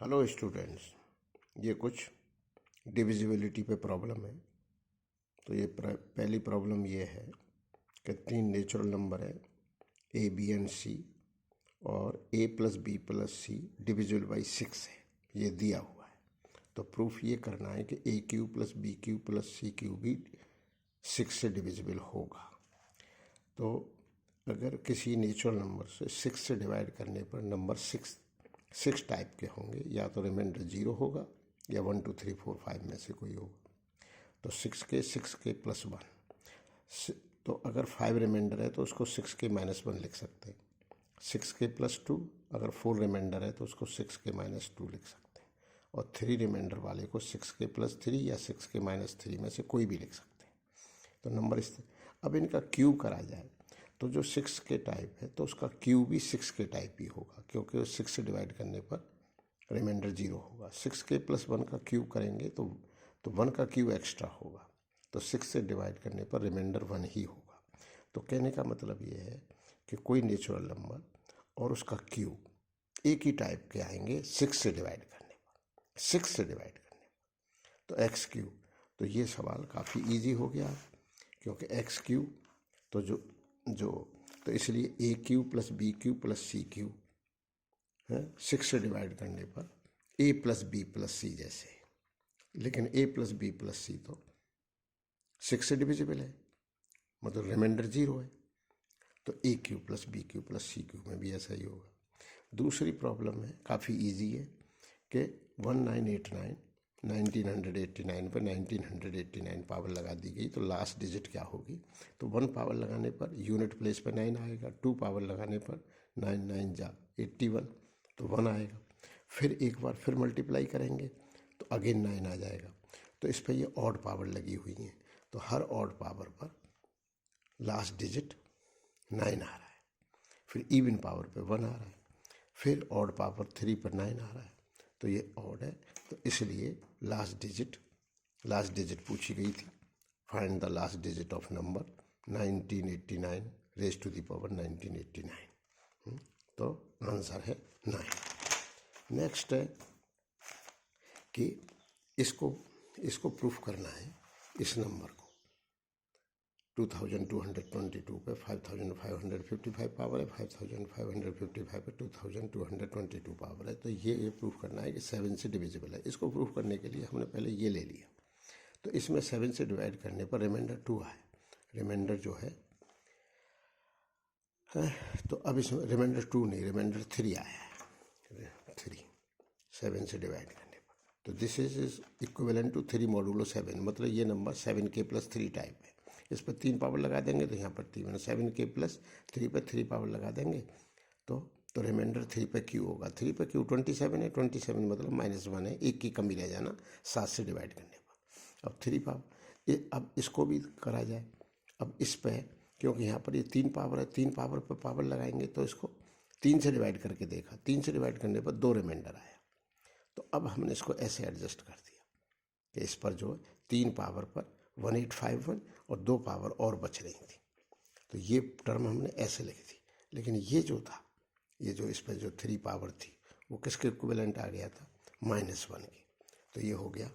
Hello students, ये कुछ divisibility पे प्रॉब्लम है। तो ये पहली प्रॉब्लम ये है कि तीन नेचुरल नंबर है ए बी एंड सी और A plus B plus C divisible by 6 है, ये दिया हुआ है। तो प्रूफ ये करना है कि A cube plus B cube plus C cube भी 6 से डिविजिबल होगा। तो अगर किसी नेचुरल नंबर से 6 से डिवाइड करने पर नंबर 6 टाइप के होंगे, या तो रिमाइंडर 0 होगा या 1 2 3 4 5 में से कोई होगा। तो 6 के प्लस 1, तो अगर 5 रिमाइंडर है तो उसको 6 के माइनस 1 लिख सकते हैं। 6 के प्लस 2, अगर 4 रिमाइंडर है तो उसको 6 के माइनस 2 लिख सकते हैं। और 3 रिमाइंडर वाले को 6 के प्लस 3 या 6 के माइनस 3 में से कोई भी लिख सकते हैं। तो नंबर अब इनका क्यूब करा जाए तो जो 6 के टाइप है तो उसका क्यूब भी 6 के टाइप ही होगा, क्योंकि 6 से डिवाइड करने पर रिमाइंडर 0 होगा। 6 के प्लस 1 का क्यूब करेंगे तो 1 का क्यूब एक्स्ट्रा होगा, तो 6 से डिवाइड करने पर रिमाइंडर 1 ही होगा। तो कहने का मतलब ये है कि कोई नेचुरल नंबर और उसका क्यूब एक ही टाइप के आएंगे 6 से डिवाइड करने पर, 6 से डिवाइड करने पर। तो एक्स क्यूब, तो ये सवाल काफ़ी इजी हो गया, क्योंकि एक्स क्यूब तो तो इसलिए A cube plus B cube plus C cube है 6 से डिवाइड करने पर A plus B plus C जैसे, लेकिन A plus B plus C तो 6 से डिविजिबल है, मतलब रिमाइंडर 0 है। तो A cube plus B cube plus C cube में भी ऐसा ही होगा। दूसरी प्रॉब्लम है, काफ़ी इजी है, कि 1989 पर 1989 पावर लगा दी गई, तो लास्ट डिजिट क्या होगी। तो 1 पावर लगाने पर यूनिट प्लेस पर 9 आएगा, 2 पावर लगाने पर 9 9 जा 81, तो 1 आएगा। फिर एक बार फिर मल्टीप्लाई करेंगे तो अगेन 9 आ जाएगा। तो इस पर ये ऑड पावर लगी हुई हैं, तो हर ऑड पावर पर लास्ट डिजिट 9 आ रहा है। फिर इवन पावर पे 1 आ रहा है, फिर ऑड पावर 3 पर 9 आ रहा है, तो ये ऑड है। तो इसलिए लास्ट डिजिट पूछी गई थी, find the last digit of number 1989 raise to the power 1989। तो आंसर है 9। नेक्स्ट है कि इसको प्रूफ करना है, इस नंबर को 2222 पे 5555 पावर है, 5555 पे 2222 पावर है। तो ये प्रूफ करना है कि 7 से डिविजिबल है। इसको प्रूफ करने के लिए हमने पहले ये ले लिया, तो इसमें 7 से डिवाइड करने पर रिमाइंडर 2 आए, रिमाइंडर जो है तो अब इसमें रिमाइंडर 2 नहीं, रिमाइंडर 3 आया है, 3 7 से डिवाइड करने पर। तो this is equivalent to 3 modulo 7, मतलब ये नंबर 7 के प्लस 3 टाइप है। इस पर 3 पावर लगा देंगे तो यहाँ पर 3, 7 के प्लस 3 पर 3 पावर लगा देंगे तो रिमाइंडर 3 पे क्यू होगा। 3 पे क्यू 27 है, 27 मतलब -1 है, एक की कमी रह जाना 7 से डिवाइड करने पर। अब 3 पावर, अब इसको भी करा जाए। अब इस पे, क्योंकि यहाँ पर ये 3 पावर है, 3 पावर पर पावर लगाएंगे तो इसको 3 से डिवाइड करके देखा, 3 से डिवाइड करने पर 2 रिमाइंडर आया। तो अब हमने इसको ऐसे एडजस्ट कर दिया कि इस पर जो 3 पावर पर 1851 और 2 पावर और बच रही थी, तो ये टर्म हमने ऐसे लिखी थी। लेकिन ये जो था, ये जो इस पर जो 3 पावर थी वो किसके इक्विवेलेंट आ गया था, -1 की। तो ये हो गया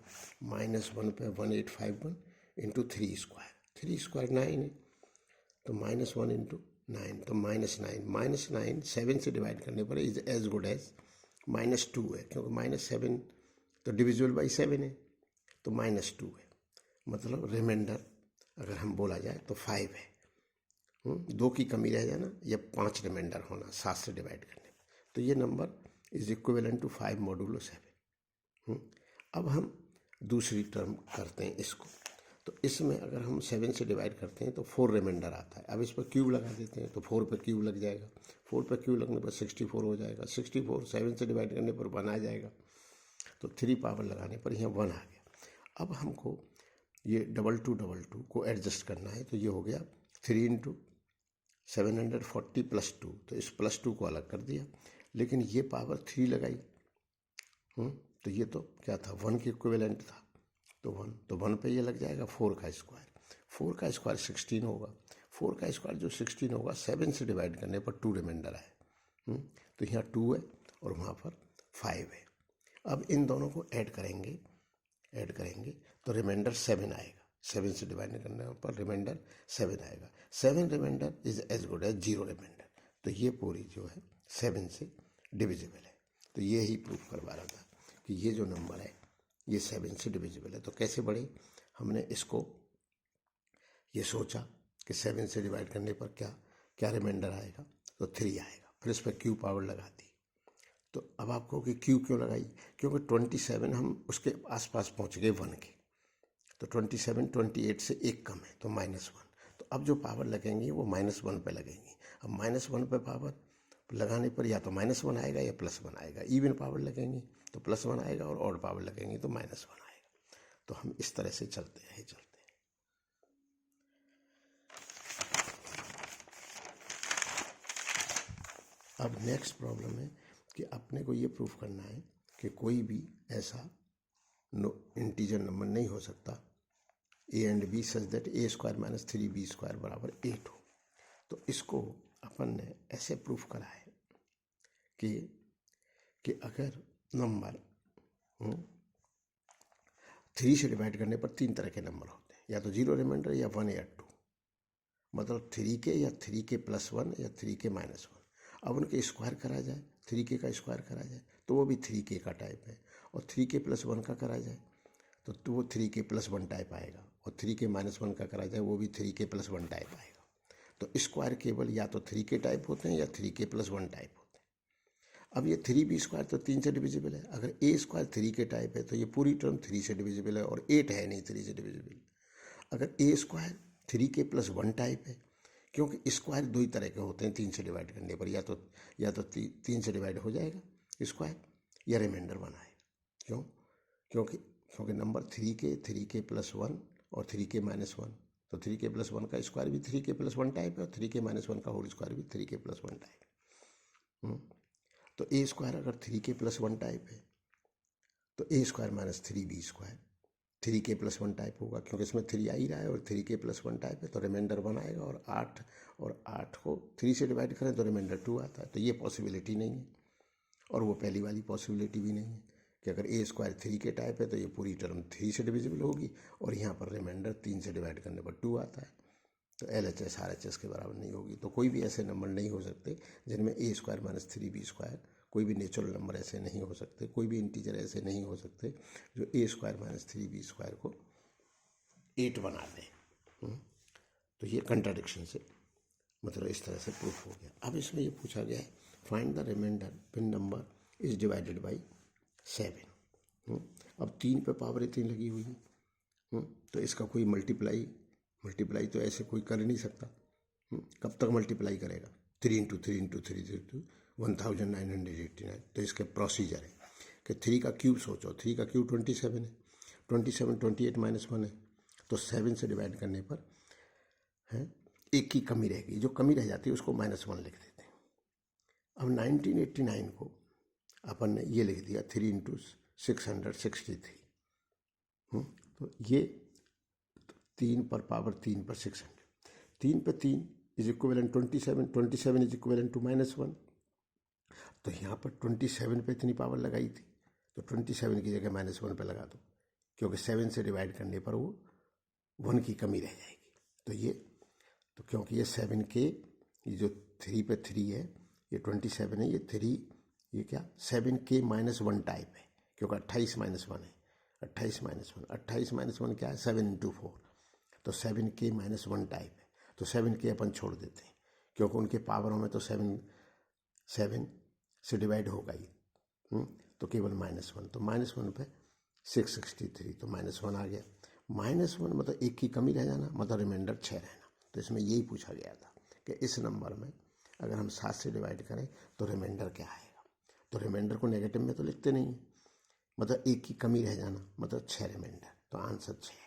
-1 पे 1851 इंटू 3 स्क्वायर, 3 स्क्वायर 9 है, तो -1 इंटू 9, तो -9 7 से डिवाइड करने पर इज एज गुड एज -2 है, क्योंकि -7 तो डिविजिबल बाई 7 है, तो -2 है। मतलब रिमाइंडर अगर हम बोला जाए तो 5 है। 2 की कमी रह जाना या 5 रिमाइंडर होना 7 से डिवाइड करने में, तो ये number is equivalent to 5 modulo 7। अब हम दूसरी टर्म करते हैं इसको, तो इसमें अगर हम 7 से डिवाइड करते हैं तो 4 रिमाइंडर आता है। अब इस पर क्यूब लगा देते हैं तो 4 पर क्यूब लग जाएगा, 4 पर क्यूब लगने पर 64 हो जाएगा, 64 7 से डिवाइड करने पर 1 आ जाएगा, तो 3 पावर लगाने पर यहाँ 1 आ गया। अब हमको ये 2222 को एडजस्ट करना है, तो ये हो गया 3 इंटू 740 प्लस 2, तो इस प्लस 2 को अलग कर दिया, लेकिन ये पावर 3 लगाई, तो ये तो क्या था, 1 के इक्विवेलेंट था, तो 1 पे ये लग जाएगा 4 का स्क्वायर, 4 का स्क्वायर 16 होगा, 4 का स्क्वायर जो 16 होगा 7 से डिवाइड करने पर 2 रिमाइंडर है, तो यहाँ 2 है और वहाँ पर 5 है। अब इन दोनों को ऐड करेंगे तो रिमाइंडर 7 आएगा। 7 से डिवाइड करने पर रिमाइंडर 7 आएगा। 7 remainder is as good as 0 remainder. तो ये पूरी जो है 7 से डिविजिबल है। तो ये ही प्रूफ करवा रहा था कि ये जो नंबर है ये 7 से डिविजिबल है। तो कैसे बढ़े, हमने इसको ये सोचा कि 7 से डिवाइड करने पर क्या रिमाइंडर आएगा, तो 3 आएगा। फिर इस पर क्यू पावर लगा दी। तो अब आपको कि क्यू क्यों लगाई, क्योंकि 27 हम उसके आसपास पहुंच गए 1 के। तो 27 28 से 1 कम है तो -1। तो अब जो पावर लगेंगी वो -1 पे लगेंगी। अब -1 पे पावर लगाने पर या तो -1 आएगा या +1 आएगा। इवन पावर लगेंगी तो +1 आएगा और ऑड पावर लगेंगी तो -1 आएगा। तो हम इस तरह से चलते हैं। अब नेक्स्ट प्रॉब्लम है कि अपने को ये प्रूफ करना है कि कोई भी ऐसा इंटीजर नंबर नहीं हो सकता a and b such that a² - 3b² बराबर 8 हो। तो इसको अपन ने ऐसे प्रूफ करा है कि अगर नंबर 3 से डिवाइड करने पर 3 तरह के नंबर होते हैं, या तो 0 रिमाइंडर या 1 या 2, मतलब 3 के या 3 के +1 या 3 के -1। अब उनके स्क्वायर करा जाए, 3 के का स्क्वायर करा जाए तो वो भी 3 के का टाइप है, और 3 के +1 का करा जाए तो वो 3 के +1 टाइप आएगा, और 3 के -1 का करा जाए वो भी 3 के +1 टाइप आएगा। तो स्क्वायर केवल या तो 3 के टाइप होते हैं या 3 के +1 टाइप होते हैं। अब ये 3b² तो 3 से डिविजिबल है। अगर a² 3 के टाइप है तो ये पूरी टर्म 3 से डिविजिबल है, और 8 है नहीं 3 से डिविजिबल। अगर a² 3 के +1 टाइप है, क्योंकि स्क्वायर 2 ही तरह के होते हैं 3 से डिवाइड करने पर, या तो 3 से डिवाइड हो जाएगा स्क्वायर या रिमाइंडर 1 आएगा। क्योंकि नंबर 3 के +1 और 3 के -1, तो 3 के +1 का स्क्वायर भी 3 के +1 टाइप है, और 3 के -1 का होल स्क्वायर भी 3 के +1 टाइप। तो a² अगर 3 के +1 टाइप है तो a² - 3b², 3 के +1 टाइप होगा, क्योंकि इसमें 3 आ ही रहा है और 3 के +1 टाइप है, तो रिमाइंडर 1 आएगा। और 8 को 3 से डिवाइड करें तो रिमाइंडर 2 आता है। तो ये पॉसिबिलिटी नहीं है, और वो पहली वाली पॉसिबिलिटी भी नहीं है कि अगर a² 3 के टाइप है तो ये पूरी टर्म 3 से डिविजिबल होगी, और यहाँ पर रिमाइंडर 3 से डिवाइड करने पर 2 आता है। तो LHS RHS के बराबर नहीं होगी। तो कोई भी ऐसे नंबर नहीं हो सकते जिनमें a² - 3b², कोई भी नेचुरल नंबर ऐसे नहीं हो सकते, कोई भी इंटीजर ऐसे नहीं हो सकते जो a² - 3b² को 8 बना दें। तो ये कंट्राडिक्शन से मतलब इस तरह से प्रूफ हो गया। अब इसमें ये पूछा गया है find the remainder when number is divided by 7। अब 3 पे पावर 3 लगी हुई है, तो इसका कोई मल्टीप्लाई तो ऐसे कोई कर नहीं सकता। कब तक मल्टीप्लाई करेगा, 3 × 3 × 3 × 1989। तो इसके प्रोसीजर है कि 3 का क्यूब सोचो, 3 का क्यूब 27 है, 27 28 -1 है, तो 7 से डिवाइड करने पर है 1 की कमी रहेगी, जो कमी रह जाती है उसको -1 लिख देते हैं। अब 1989 को अपन ने ये लिख दिया 3 × 663। तो ये 3 पर पावर 3 पर 600, 3 पर 3 is equivalent 27, 27 is equivalent to -1। तो यहाँ पर 27 पे इतनी पावर लगाई थी, तो 27 की जगह -1 पे लगा दो, क्योंकि 7 से डिवाइड करने पर वो 1 की कमी रह जाएगी। तो क्योंकि ये 7 के, ये जो 3 पे 3 है, ये 27 है, ये 3, ये क्या 7 के -1 टाइप है, क्योंकि 28 -1 है, 28 -1 क्या है 7 × 4, तो 7 के -1 टाइप है। तो 7 के अपन छोड़ देते हैं, क्योंकि उनके पावरों में तो 7 से डिवाइड होगा ही, तो केवल -1, तो -1 पे 663, तो -1 आ गया। -1 मतलब 1 की कमी रह जाना, मतलब रिमाइंडर 6 रहना। तो इसमें यही पूछा गया था कि इस नंबर में अगर हम 7 से डिवाइड करें तो रिमाइंडर क्या आएगा। तो रिमाइंडर को नेगेटिव में तो लिखते नहीं है, मतलब 1 की कमी रह जाना, मतलब 6 रिमाइंडर। तो आंसर 6 है।